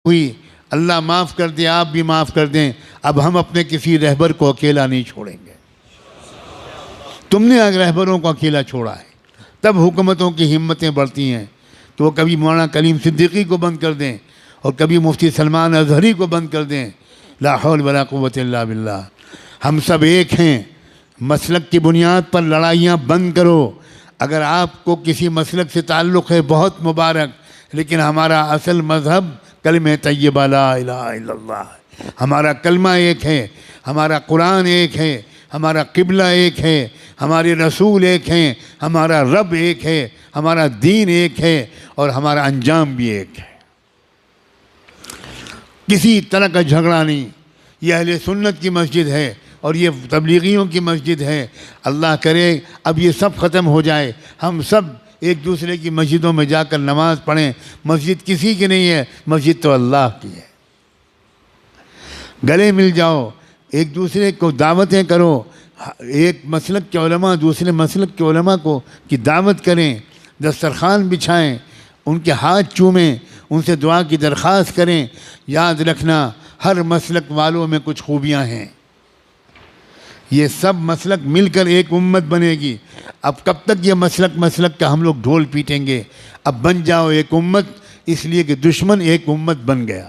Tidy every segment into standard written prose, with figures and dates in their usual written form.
ہوئی، اللہ معاف کر دے، آپ بھی معاف کر دیں، اب ہم اپنے کسی رہبر کو اکیلا نہیں چھوڑیں گے۔ تم نے رہبروں کو اکیلا چھوڑا ہے، تب حکومتوں کی ہمتیں بڑھتی ہیں کہ وہ کبھی مولانا کلیم صدیقی کو بند کر دیں اور کبھی مفتی سلمان اظہری کو بند کر دیں۔ لا حول ولا قوت الا باللہ۔ ہم سب ایک ہیں، مسلک کی بنیاد پر لڑائیاں بند کرو۔ اگر آپ کو کسی مسلک سے تعلق ہے بہت مبارک، لیکن ہمارا اصل مذہب کلمہ طیبہ لا الہ الا اللہ ہے۔ ہمارا کلمہ ایک ہے، ہمارا قرآن ایک ہے، ہمارا قبلہ ایک ہے، ہمارے رسول ایک ہیں، ہمارا رب ایک ہے، ہمارا دین ایک ہے، اور ہمارا انجام بھی ایک ہے۔ کسی طرح کا جھگڑا نہیں۔ یہ اہل سنت کی مسجد ہے اور یہ تبلیغیوں کی مسجد ہے۔ اللہ کرے اب یہ سب ختم ہو جائے، ہم سب ایک دوسرے کی مسجدوں میں جا کر نماز پڑھیں۔ مسجد کسی کی نہیں ہے، مسجد تو اللہ کی ہے۔ گلے مل جاؤ، ایک دوسرے کو دعوتیں کرو، ایک مسلک کے علماء دوسرے مسلک کے علماء کو کی دعوت کریں، دسترخوان بچھائیں، ان کے ہاتھ چومیں، ان سے دعا کی درخواست کریں۔ یاد رکھنا ہر مسلک والوں میں کچھ خوبیاں ہیں، یہ سب مسلک مل کر ایک امت بنے گی۔ اب کب تک یہ مسلک کا ہم لوگ ڈھول پیٹیں گے؟ اب بن جاؤ ایک امت، اس لیے کہ دشمن ایک امت بن گیا۔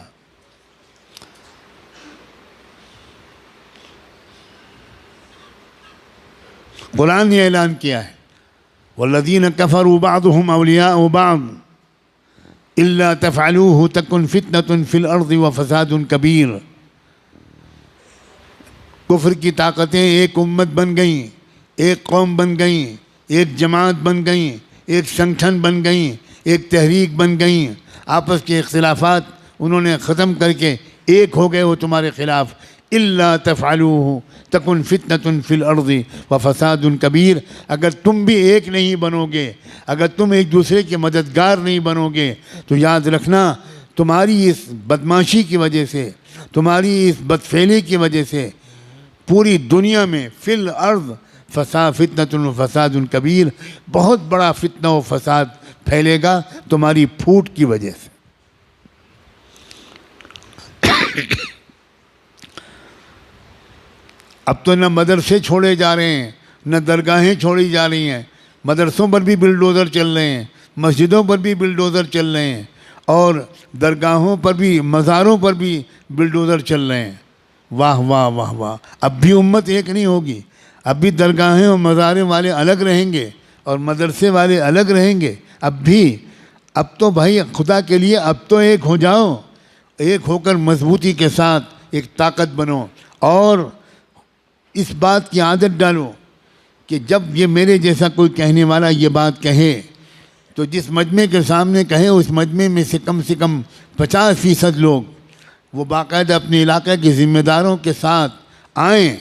قرآن نے اعلان کیا ہے والذین کفروا بعضهم اولیاء بعض الا تفعلوه تکن فتنة فی الارض وفساد کبیر۔ کفر کی طاقتیں ایک امت بن گئیں، ایک قوم بن گئیں، ایک جماعت بن گئیں، ایک سنگٹھن بن گئیں، ایک تحریک بن گئیں۔ آپس کے اختلافات انہوں نے ختم کر کے ایک ہو گئے وہ تمہارے خلاف۔ الا تفعلوه تکن فتنة فی الارض وفساد کبیر۔ اگر تم بھی ایک نہیں بنو گے، اگر تم ایک دوسرے کے مددگار نہیں بنو گے، تو یاد رکھنا تمہاری اس بدماشی کی وجہ سے، تمہاری اس بدفعلی کی وجہ سے پوری دنیا میں فی الارض فتنة و فساد کبیر، بہت بڑا فتنہ و فساد پھیلے گا تمہاری پھوٹ کی وجہ سے۔ اب تو نہ مدرسے چھوڑے جا رہے ہیں، نہ درگاہیں چھوڑی جا رہی ہیں، مدرسوں پر بھی بلڈوزر چل رہے ہیں، مسجدوں پر بھی بلڈوزر چل رہے ہیں، اور درگاہوں پر بھی، مزاروں پر بھی بلڈوزر چل رہے ہیں۔ واہ واہ واہ واہ۔ اب بھی امت ایک نہیں ہوگی، اب بھی درگاہیں اور مزاریں والے الگ رہیں گے اور مدرسے والے الگ رہیں گے۔ اب تو بھائی خدا کے لیے اب تو ایک ہو جاؤ، ایک ہو کر مضبوطی کے ساتھ ایک طاقت بنو، اور اس بات کی عادت ڈالو کہ جب یہ میرے جیسا کوئی کہنے والا یہ بات کہے تو جس مجمع کے سامنے کہے اس مجمع میں سے کم 50% لوگ وہ باقاعدہ اپنے علاقے کے ذمہ داروں کے ساتھ آئیں،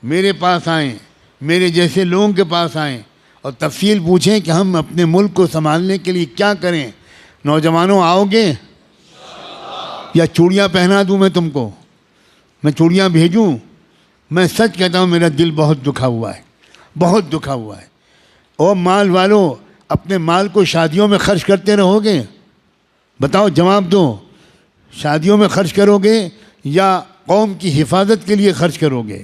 میرے پاس آئیں، میرے جیسے لوگوں کے پاس آئیں اور تفصیل پوچھیں کہ ہم اپنے ملک کو سنبھالنے کے لیے کیا کریں۔ نوجوانوں آؤ گے یا چوڑیاں پہنا دوں میں تم کو؟ میں چوڑیاں بھیجوں؟ میں سچ کہتا ہوں میرا دل بہت دکھا ہوا ہے، بہت دکھا ہوا ہے۔ او مال والوں، اپنے مال کو شادیوں میں خرچ کرتے رہو گے؟ بتاؤ، جواب دو، شادیوں میں خرچ کرو گے یا قوم کی حفاظت کے لیے خرچ کرو گے؟